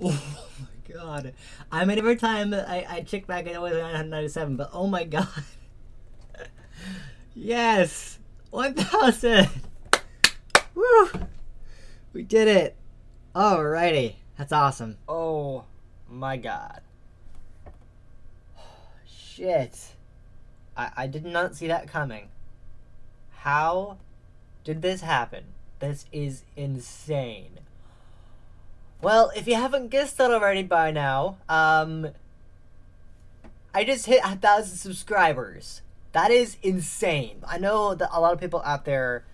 Oh my god. I mean, every time I check back, it was 997, but oh my god. Yes! 1,000! Woo! We did it! Alrighty. That's awesome. Oh my god. Shit. I did not see that coming. How did this happen? This is insane. Well, if you haven't guessed that already by now, I just hit 1,000 subscribers. That is insane. I know that a lot of people out there,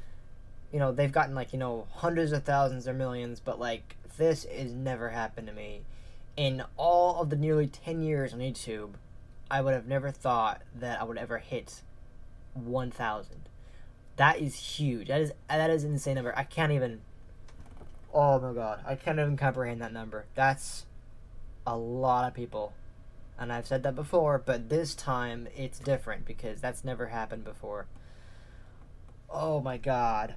you know, they've gotten like, you know, hundreds of thousands or millions, but like, this has never happened to me. In all of the nearly 10 years on YouTube, I would have never thought that I would ever hit 1,000. That is huge. That is an insane number. I can't even... Oh my god. I can't even comprehend that number. That's a lot of people. And I've said that before, but this time it's different because that's never happened before. Oh my god.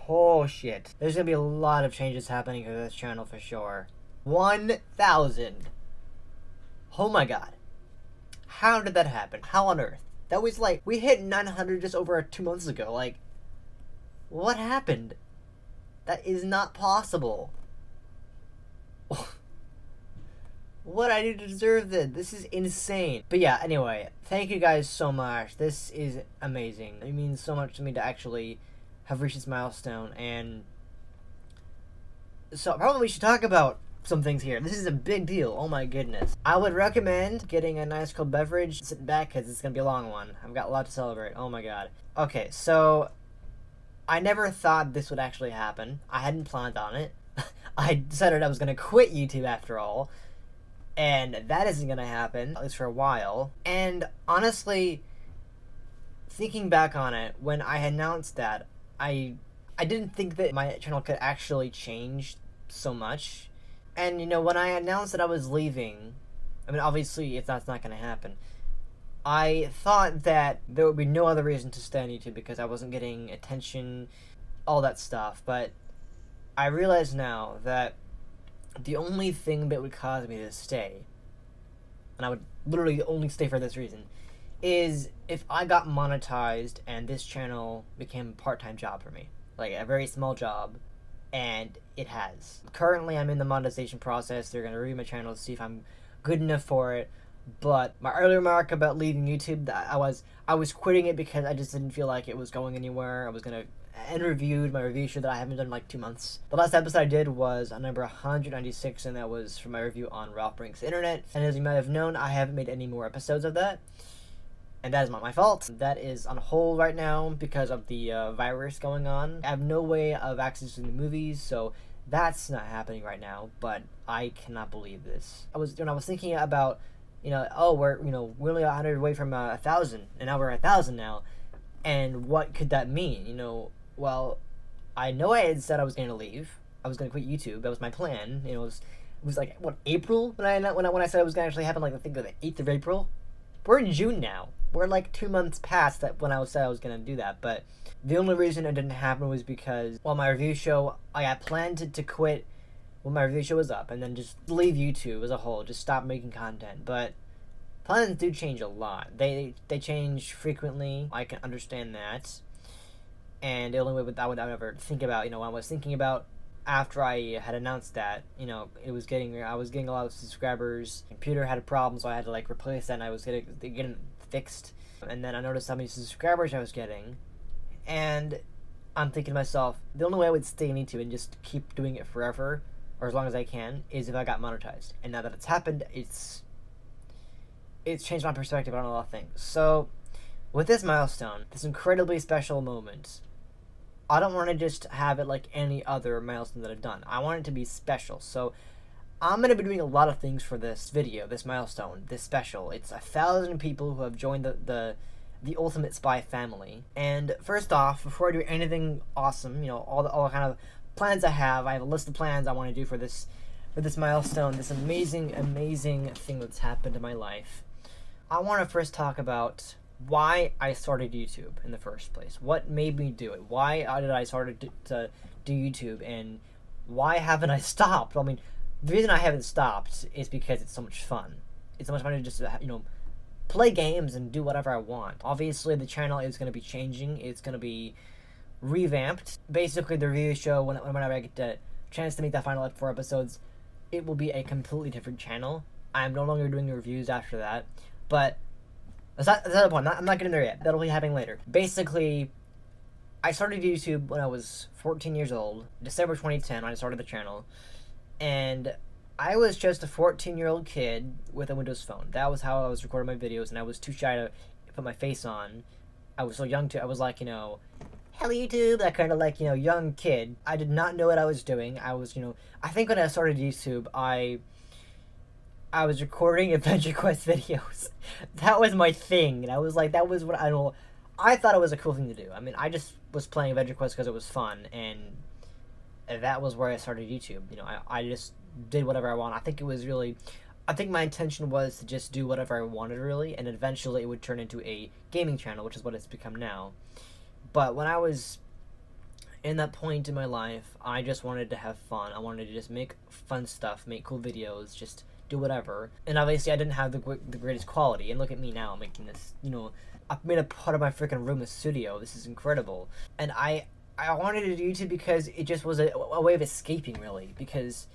Oh shit. There's gonna be a lot of changes happening to this channel for sure. 1,000. Oh my god. How did that happen? How on earth? That was like, we hit 900 just over 2 months ago. Like, what happened? That is not possible. What I do to deserve this? This is insane. But yeah, anyway, thank you guys so much. This is amazing. It means so much to me to actually have reached this milestone. And so probably we should talk about some things here. This is a big deal. Oh my goodness. I would recommend getting a nice cold beverage, sitting back, because it's going to be a long one. I've got a lot to celebrate. Oh my god. Okay, so I never thought this would actually happen. I hadn't planned on it. I decided I was going to quit YouTube after all. And that isn't going to happen, at least for a while. And honestly, thinking back on it, when I announced that, I didn't think that my channel could actually change so much. And, you know, when I announced that I was leaving, I mean, obviously, that's not going to happen. I thought that there would be no other reason to stay on YouTube because I wasn't getting attention, all that stuff. But I realize now that the only thing that would cause me to stay, and I would literally only stay for this reason, is if I got monetized and this channel became a part-time job for me. Like, a very small job. And it has. Currently, I'm in the monetization process. They're going to review my channel to see if I'm good enough for it. But my earlier remark about leaving YouTube, I was quitting it because I just didn't feel like it was going anywhere. I was going to end reviewed my review show that I haven't done in like 2 months. The last episode I did was on number 196, and that was for my review on Ralph Brink's Internet. And as you might have known, I haven't made any more episodes of that. And that is not my fault. That is on hold right now because of the virus going on. I have no way of accessing the movies, so that's not happening right now. But I cannot believe this. When I was thinking about, you know, oh, we're only 100 away from 1,000, and now we're at 1,000 now, and what could that mean? You know, well, I know I had said I was going to leave. I was going to quit YouTube. That was my plan. You know, it was like what, April when I said it was going to actually happen. Like I think the 8th of April. We're in June now. We're like 2 months past that when I said I was going to do that. But the only reason it didn't happen was because, well, my review show, I had planned to quit when my review show was up and then just leave YouTube as a whole, just stop making content. But plans do change a lot. They change frequently. I can understand that. And the only way I would ever think about, you know, what I was thinking about after I had announced that, you know, I was getting a lot of subscribers. Computer had a problem, so I had to like replace that, and I was getting fixed. And then I noticed how many subscribers I was getting, and I'm thinking to myself, the only way I would stay on YouTube and just keep doing it forever, or as long as I can, is if I got monetized. And now that it's happened, it's changed my perspective on a lot of things. So, with this milestone, this incredibly special moment, I don't want to just have it like any other milestone that I've done. I want it to be special. So I'm going to be doing a lot of things for this video, this milestone, this special. It's 1,000 people who have joined the Ultimate Spy family. And first off, before I do anything awesome, you know, all the kind of plans I have a list of plans I want to do for this milestone, this amazing thing that's happened in my life. I want to first talk about why I started YouTube in the first place. What made me do it? Why did I start to do YouTube, and why haven't I stopped? I mean, The reason I haven't stopped is because it's so much fun. It's so much fun to just, play games and do whatever I want. Obviously, the channel is going to be changing. It's going to be revamped. Basically, the review show, whenever I get the chance to make that final 4 episodes, it will be a completely different channel. I'm no longer doing reviews after that. But that's not the point. I'm not getting there yet. That'll be happening later. Basically, I started YouTube when I was 14 years old. December 2010, I started the channel. And I was just a 14-year-old kid with a Windows phone. That was how I was recording my videos, and I was too shy to put my face on. I was so young I was like, hello YouTube, that kind of like, young kid. I did not know what I was doing. I was, I think when I started YouTube, I was recording Adventure Quest videos. That was my thing, and I was like, that was what, I thought it was a cool thing to do. I mean, I just was playing Adventure Quest because it was fun, and that was where I started YouTube. I just did whatever I want. I think my intention was to just do whatever I wanted, really, and eventually it would turn into a gaming channel, which is what it's become now. But when I was in that point in my life, I just wanted to have fun. I wanted to just make fun stuff, make cool videos, just do whatever. And obviously I didn't have the greatest quality, and look at me now making this, I've made a part of my freaking room a studio. This is incredible. And I wanted to do YouTube because it just was a way of escaping, really, because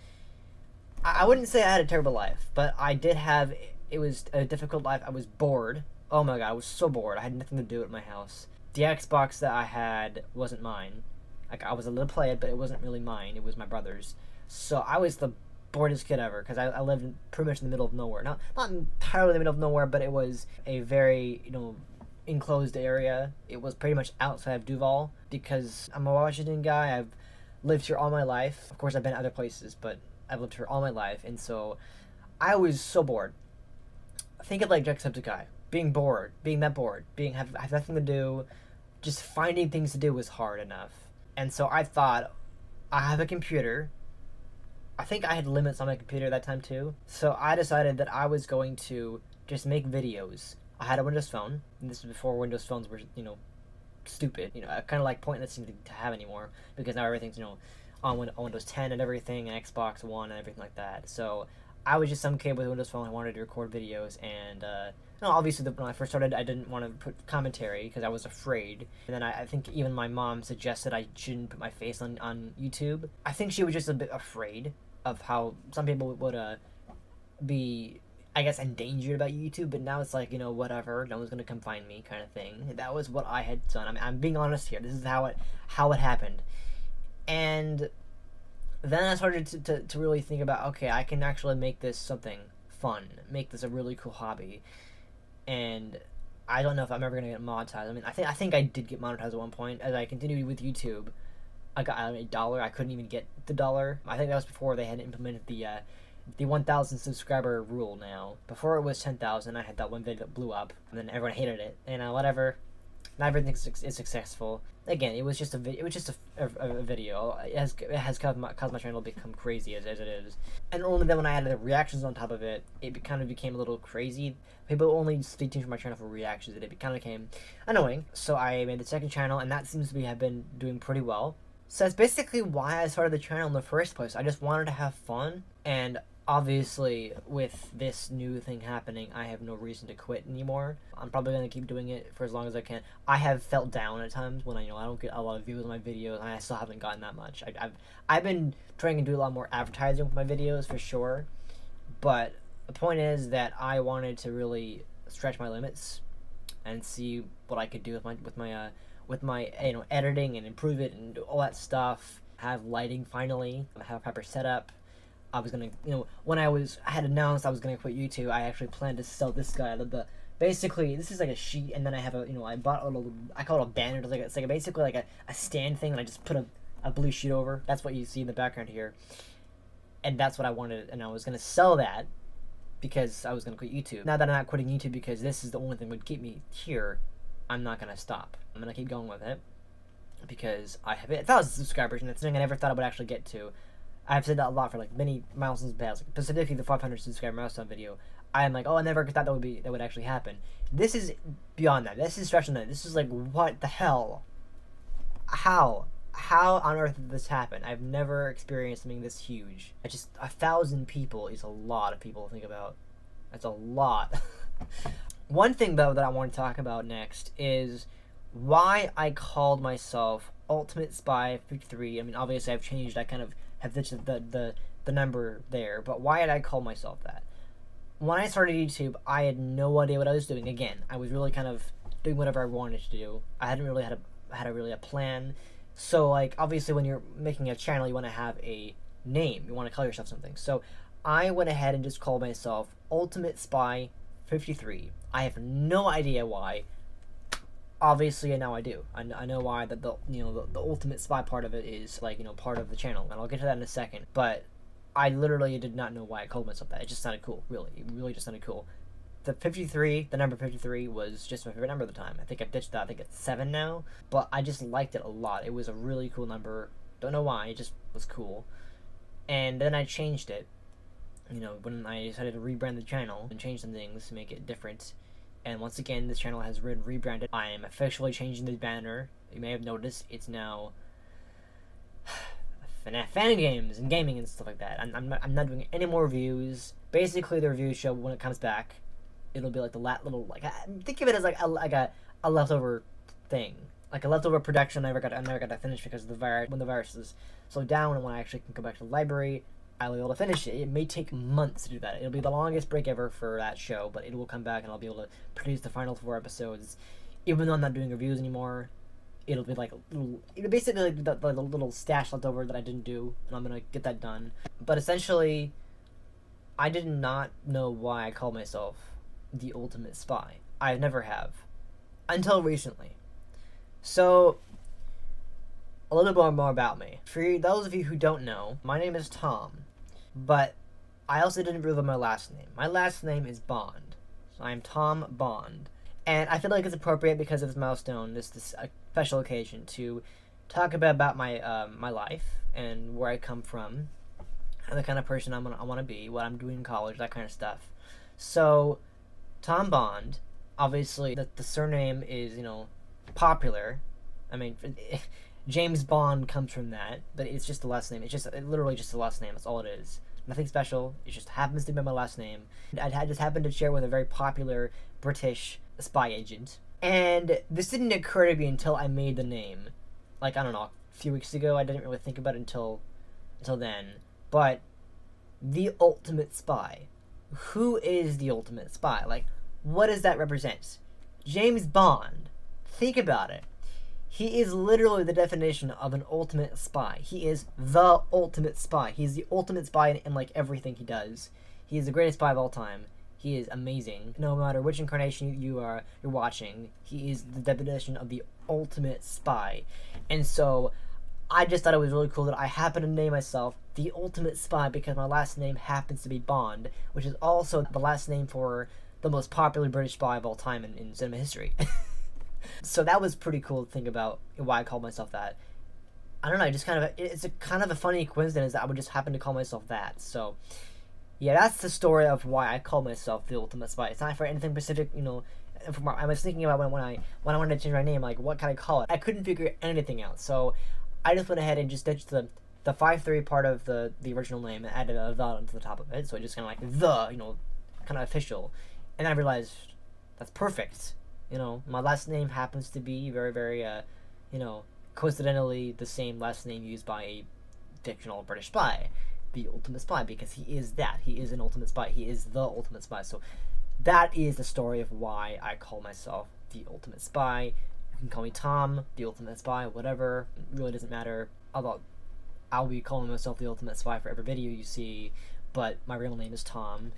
I wouldn't say I had a terrible life, but I did have, it was a difficult life. I was bored. Oh my god, I was so bored. I had nothing to do at my house. The Xbox that I had wasn't mine. Like, I was able to play it, but it wasn't really mine. It was my brother's. So I was the boredest kid ever, because I lived pretty much in the middle of nowhere. Not entirely in the middle of nowhere, but it was a very, enclosed area. It was pretty much outside of Duval, because I'm a Washington guy. I've lived here all my life. Of course, I've been other places, but I've lived here all my life, and so I was so bored. Think of like Jacksepticeye. Being bored, being that bored, have nothing to do, just finding things to do was hard enough. And so I thought, I have a computer. I think I had limits on my computer at that time too. So I decided that I was going to just make videos. I had a Windows phone, and this was before Windows phones were, stupid. Kind of like pointless to have anymore, because now everything's, on Windows 10 and everything, and Xbox One and everything like that. So I was just some kid with a Windows phone. I wanted to record videos, and obviously when I first started, I didn't want to put commentary because I was afraid. And then I think even my mom suggested I shouldn't put my face on YouTube. I think she was just a bit afraid of how some people would be, I guess, endangered about YouTube. But now it's like, whatever, no one's gonna come find me, kind of thing. That was what I had done. I'm being honest here. This is how it happened. And then I started to really think about, okay, I can actually make this something fun, make this a really cool hobby. And I don't know if I'm ever gonna get monetized. I mean, I think I did get monetized at one point. As I continued with YouTube, I got $1. I couldn't even get the $1. I think that was before they had implemented the 1,000 subscriber rule. Now, before it was 10,000, I had that one video that blew up, and then everyone hated it. And whatever. Not everything is successful. Again, it was just a video. It was just a video. It has caused my channel to become crazy as it is. And only then when I added the reactions on top of it, it kind of became a little crazy. People only stay tuned to my channel for reactions, and it kind of became annoying. So I made the second channel, and that seems to have been doing pretty well. So that's basically why I started the channel in the first place. I just wanted to have fun, and obviously, with this new thing happening, I have no reason to quit anymore. I'm probably going to keep doing it for as long as I can. I have felt down at times when I don't get a lot of views on my videos, and I still haven't gotten that much. I've been trying to do a lot more advertising with my videos, for sure. But the point is that I wanted to really stretch my limits and see what I could do with my editing and improve it and all that stuff. Have lighting finally. Have a proper setup. I was gonna, when I had announced I was gonna quit YouTube, I actually planned to sell this guy. Basically, this is like a sheet, and then I have I bought a little, I call it a banner. It's like basically like a stand thing, and I just put a blue sheet over. That's what you see in the background here, and that's what I wanted, and I was gonna sell that because I was gonna quit YouTube. Now that I'm not quitting YouTube because this is the only thing that would keep me here, I'm not gonna stop. I'm gonna keep going with it because I have 1,000 subscribers, and it's something I never thought I would actually get to. I've said that a lot for like many milestones past, like specifically the 500 subscriber milestone video. I'm like, oh, I never thought that would actually happen. This is beyond that. This is stretching that. This is like, what the hell? How how on earth did this happen? I've never experienced something this huge. 1,000 people is a lot of people to think about. That's a lot. One thing, though, that I want to talk about next is why I called myself Ultimate Spy 53. I mean, obviously I've changed. I kind of have ditched the number there. But why did I call myself that? When I started YouTube, I had no idea what I was doing. Again, I was really kind of doing whatever I wanted to do. I hadn't really had a plan. So, like, obviously when you're making a channel, you want to have a name. You want to call yourself something. So I went ahead and just called myself Ultimate Spy 53. I have no idea why. Obviously, now I do. I know why that the Ultimate Spy part of it is, like, part of the channel, and I'll get to that in a second. But I literally did not know why I called myself that. It just sounded cool, really. It really just sounded cool. The 53, the number 53, was just my favorite number at the time. I think I've ditched that. I think it's 7 now. But I just liked it a lot. It was a really cool number. Don't know why. It just was cool. And then I changed it. When I decided to rebrand the channel and change some things to make it different. And once again, this channel has been rebranded. I am officially changing the banner. You may have noticed it's now fan games and gaming and stuff like that. I'm not doing any more reviews. Basically, the review show, when it comes back, it'll be like the little, like, think of it as like a leftover thing, like a leftover production I never got to finish because of the virus. When the virus is slowed down and when I actually can go back to the library, I'll be able to finish it. It may take months to do that. It'll be the longest break ever for that show, but it will come back and I'll be able to produce the final 4 episodes. Even though I'm not doing reviews anymore, it'll be like it'll basically like the little stash left over that I didn't do, and I'm gonna get that done. But essentially, I did not know why I called myself the Ultimate Spy. I never have, until recently. So, a little bit more about me. For those of you who don't know, my name is Tom, but I also didn't reveal my last name. My last name is Bond. So I am Tom Bond. And I feel like it's appropriate because of this milestone, this special occasion, to talk about my my life and where I come from, and the kind of person I want to be, what I'm doing in college, that kind of stuff. So, Tom Bond, obviously, the surname is, popular. I mean, James Bond comes from that, but it's just the last name. It's literally just the last name. That's all it is. Nothing special. It just happens to be my last name. I just happened to share with a very popular British spy agent. And this didn't occur to me until I made the name. Like, I don't know, a few weeks ago. I didn't really think about it until then. But the Ultimate Spy. Who is the Ultimate Spy? Like, what does that represent? James Bond. Think about it. He is literally the definition of an ultimate spy. He is the ultimate spy. He's the ultimate spy in like everything he does. He is the greatest spy of all time. He is amazing. No matter which incarnation you're watching, he is the definition of the ultimate spy. And so I just thought it was really cool that I happen to name myself the Ultimate Spy because my last name happens to be Bond, which is also the last name for the most popular British spy of all time in cinema history. So that was pretty cool to think about why I called myself that. I don't know, it's a kind of a funny coincidence that I would just happen to call myself that. So yeah, that's the story of why I call myself the Ultimate Spy. It's not for anything specific, I was thinking about when I wanted to change my name, like what can I call it? I couldn't figure anything out. So I just went ahead and just ditched the 5-3 part of the original name and added a the onto the top of it. So it just kind of like kind of official. And then I realized that's perfect. My last name happens to be very, very, coincidentally the same last name used by a fictional British spy, the Ultimate Spy, because he is that. He is an ultimate spy. He is the Ultimate Spy. So that is the story of why I call myself the Ultimate Spy. You can call me Tom, the Ultimate Spy, whatever. It really doesn't matter. Although I'll be calling myself the Ultimate Spy for every video you see, but my real name is Tom.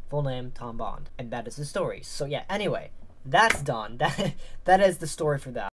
Full name, Tom Bond. And that is the story. So yeah, anyway. That's done. That is the story for that.